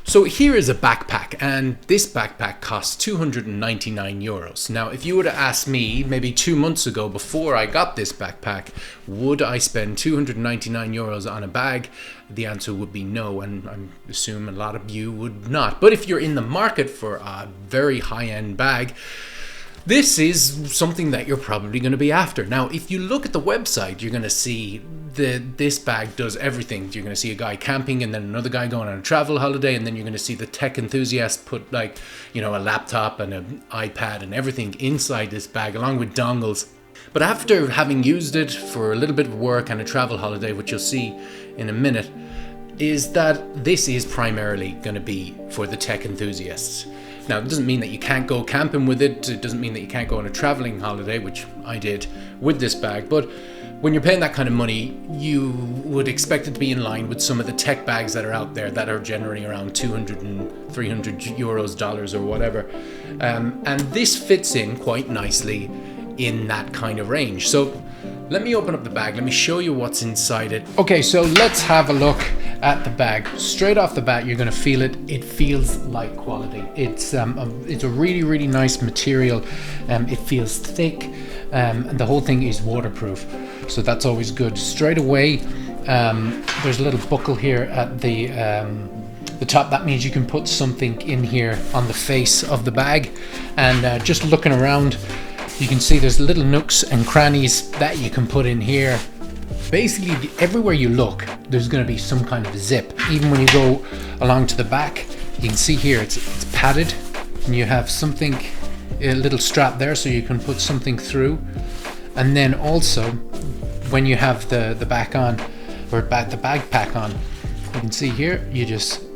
So here is a backpack, and this backpack costs 299 euros. Now, if you were to ask me maybe 2 months ago before I got this backpack, would I spend 299 euros on a bag? The answer would be no, and I assume a lot of you would not. But if you're in the market for a very high-end bag, this is something that you're probably going to be after. Now, if you look at the website, you're going to see this bag does everything. You're going to see a guy camping, and then another guy going on a travel holiday, and then you're going to see the tech enthusiast put a laptop and an iPad and everything inside this bag, along with dongles. But after having used it for a little bit of work and a travel holiday, which you'll see in a minute, is that this is primarily going to be for the tech enthusiasts. Now, it doesn't mean that you can't go camping with it. It doesn't mean that you can't go on a traveling holiday, which I did with this bag. But when you're paying that kind of money, you would expect it to be in line with some of the tech bags that are out there that are generally around 200 and 300 euros, dollars, or whatever. And this fits in quite nicely in that kind of range. So let me open up the bag. Let me show you what's inside it. Okay, so let's have a look at the bag. Straight off the bat, you're going to feel it. It feels like quality. It's a really, really nice material. It feels thick. And the whole thing is waterproof, so that's always good. Straight away, there's a little buckle here at the top. That means you can put something in here on the face of the bag. And just looking around, you can see there's little nooks and crannies that you can put in here. Basically, everywhere you look, there's going to be some kind of zip. Even when you go along to the back, you can see here it's padded, and you have something, a little strap there, so you can put something through. And then also, when you have the back on, or the backpack on, you can see here,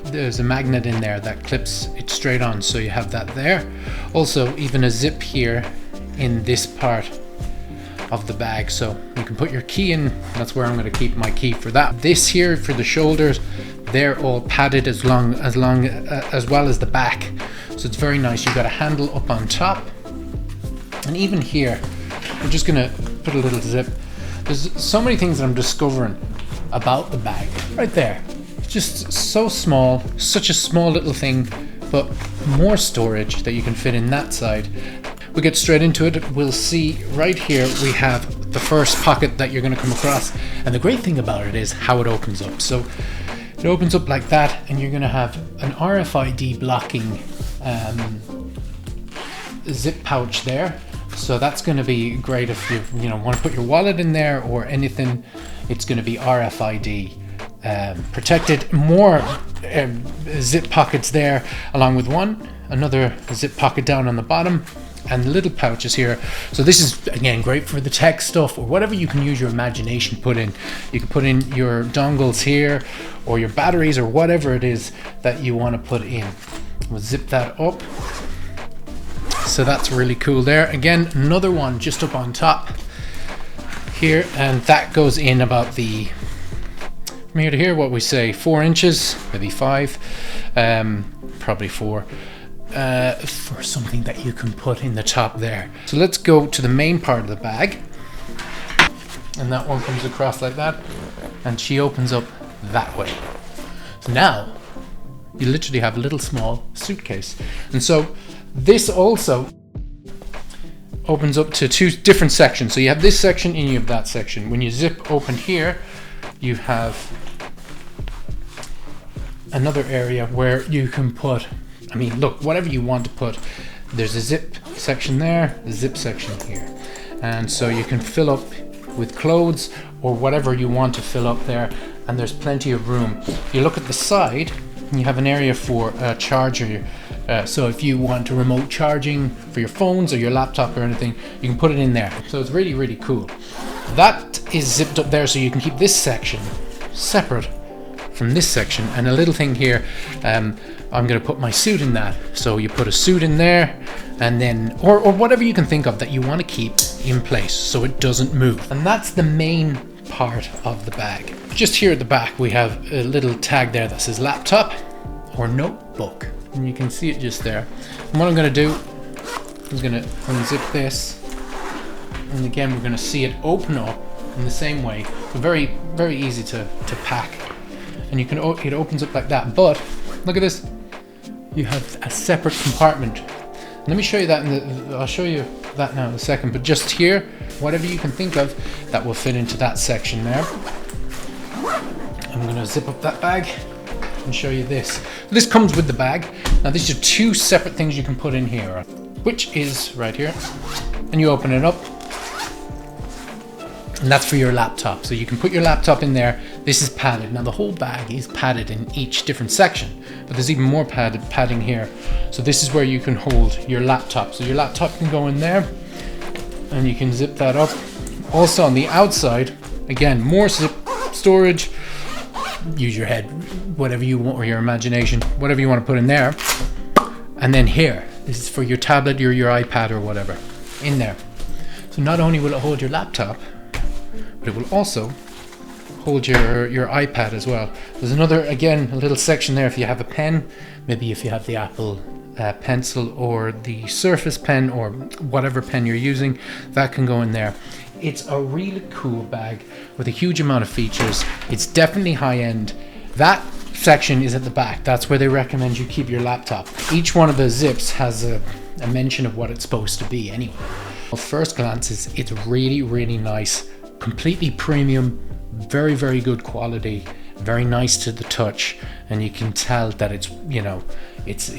there's a magnet in there that clips it straight on, so you have that there. Also, even a zip here in this part of the bag, so you can put your key in. That's where I'm going to keep my key for that. This here for the shoulders, they're all padded as well as the back, so it's very nice. You've got a handle up on top, and even here, we're just going to put a little zip. There's so many things that I'm discovering about the bag. Right there, it's just so small, such a small little thing, but more storage that you can fit in that side. We'll get straight into it. We'll see right here we have the first pocket that you're going to come across, and the great thing about it is how it opens up. So it opens up like that, and you're going to have an RFID blocking zip pouch there. So that's going to be great if you want to put your wallet in there or anything. It's going to be RFID protected. More zip pockets there, along with another zip pocket down on the bottom, and little pouches here. So this is again great for the tech stuff, or whatever you can use your imagination to put in. You can put in your dongles here, or your batteries, or whatever it is that you want to put in. We'll zip that up. So that's really cool there. Again, another one just up on top here, and that goes in about from here to here, what we say, 4 inches, maybe 5, probably 4. For something that you can put in the top there. So let's go to the main part of the bag, and that one comes across like that, and she opens up that way. So now you literally have a little small suitcase, and so this also opens up to 2 different sections. So you have this section and you have that section. When you zip open here, you have another area where you can put, look, whatever you want to put. There's a zip section there, a zip section here. And so you can fill up with clothes or whatever you want to fill up there, and there's plenty of room. You look at the side, you have an area for a charger. So if you want to remote charging for your phones or your laptop or anything, you can put it in there. So it's really, really cool. That is zipped up there, so you can keep this section separate from this section. And a little thing here, I'm going to put my suit in that. So you put a suit in there, and then, or whatever you can think of that you want to keep in place so it doesn't move. And that's the main part of the bag. Just here at the back, we have a little tag there that says laptop or notebook, and you can see it just there. And what I'm going to do is going to unzip this, and again we're going to see it open up in the same way. So very, very easy to pack, and you can, it opens up like that. But look at this, you have a separate compartment. Let me show you that I'll show you that now in a second, but just here, whatever you can think of that will fit into that section there. I'm gonna zip up that bag and show you this. This comes with the bag. Now these are two separate things you can put in here, which is right here, and you open it up, and that's for your laptop. So you can put your laptop in there. This is padded. Now the whole bag is padded in each different section, but there's even more padding here. So this is where you can hold your laptop. So your laptop can go in there, and you can zip that up. Also on the outside, again, more zip storage. Use your head, whatever you want, or your imagination, whatever you want to put in there. And then here, this is for your tablet or your iPad or whatever in there. So not only will it hold your laptop, but it will also hold your iPad as well. There's another, again, a little section there if you have a pen, maybe if you have the Apple Pencil or the Surface Pen or whatever pen you're using, that can go in there. It's a really cool bag with a huge amount of features. It's definitely high end. That section is at the back. That's where they recommend you keep your laptop. Each one of the zips has a mention of what it's supposed to be anyway. Well, first glance, it's really, really nice. Completely premium, very, very good quality, very nice to the touch, and you can tell that it's, you know, it's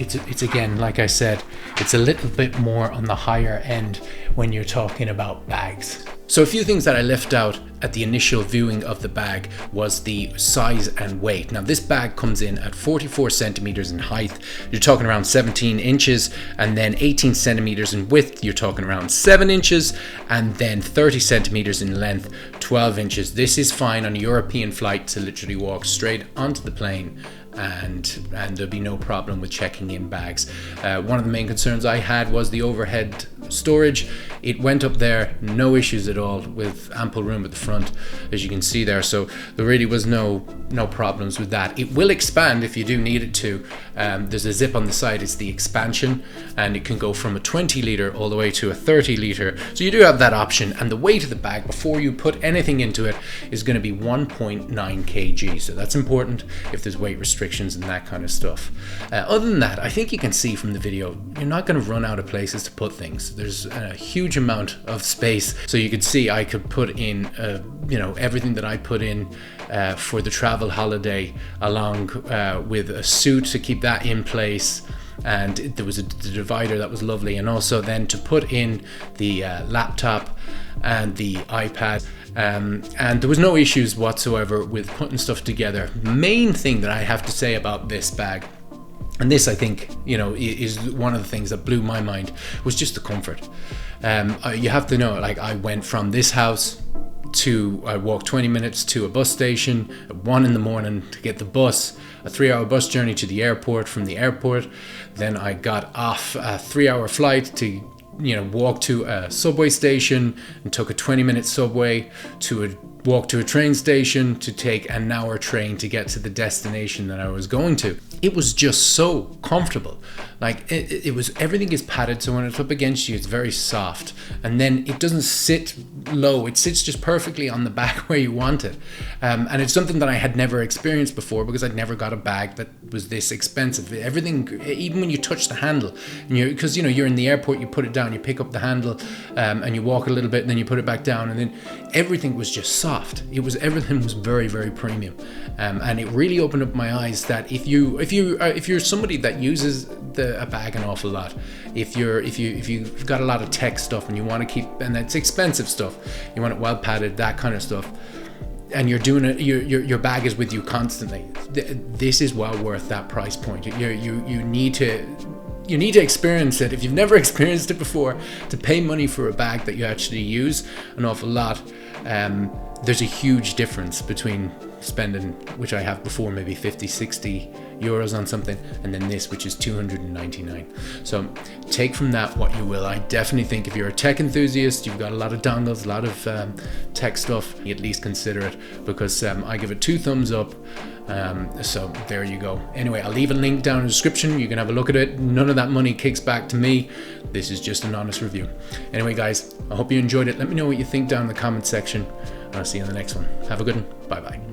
again, like I said, it's a little bit more on the higher end when you're talking about bags. So a few things that I left out at the initial viewing of the bag was the size and weight. Now this bag comes in at 44 centimeters in height. You're talking around 17 inches, and then 18 centimeters in width. You're talking around 7 inches, and then 30 centimeters in length, 12 inches. This is fine on a European flight to literally walk straight onto the plane, and there'll be no problem with checking in bags. One of the main concerns I had was the overhead storage. It went up there, no issues at all, with ample room at the front, as you can see there. So there really was no problems with that. It will expand if you do need it to. There's a zip on the side, it's the expansion, and it can go from a 20 litre all the way to a 30 litre. So you do have that option, and the weight of the bag before you put anything into it is going to be 1.9 kg. So that's important if there's weight restrictions and that kind of stuff. Other than that, I think you can see from the video, you're not going to run out of places to put things. There's a huge amount of space. So you could see I could put in, you know, everything that I put in for the travel holiday, along with a suit to keep that in place. And there was the divider that was lovely, and also then to put in the laptop and the iPad. And there was no issues whatsoever with putting stuff together. Main thing that I have to say about this bag, and this I think, you know, is one of the things that blew my mind, was just the comfort. You have to know, like, I went from this house I walked 20 minutes to a bus station at 1 in the morning to get the bus, a 3-hour bus journey to the airport. From the airport, then I got off a 3-hour flight to, you know, walk to a subway station, and took a 20-minute subway to walk to a train station to take an hour train to get to the destination that I was going to. It was just so comfortable. Like it was, everything is padded, so when it's up against you, it's very soft, and then it doesn't sit low. It sits just perfectly on the back where you want it, and it's something that I had never experienced before, because I'd never got a bag that was this expensive. Everything, even when you touch the handle, and because you know you're in the airport, you put it down, you pick up the handle, and you walk a little bit, and then you put it back down, and then everything was just soft. Everything was very, very premium, and it really opened up my eyes that if you're somebody that uses a bag an awful lot, if you've got a lot of tech stuff and you want to keep, and it's expensive stuff, you want it well padded, that kind of stuff, and you're doing it, your bag is with you constantly, this is well worth that price point. You need to experience it. If you've never experienced it before, to pay money for a bag that you actually use an awful lot, there's a huge difference between spending, which I have before, maybe 50-60 euros on something, and then this, which is 299. So take from that what you will. I definitely think if you're a tech enthusiast, you've got a lot of dongles, a lot of tech stuff, you at least consider it, because I give it 2 thumbs up. So there you go. Anyway, I'll leave a link down in the description. You can have a look at it. None of that money kicks back to me. This is just an honest review. Anyway, guys, I hope you enjoyed it. Let me know what you think down in the comment section. I'll see you in the next one. Have a good one. Bye bye.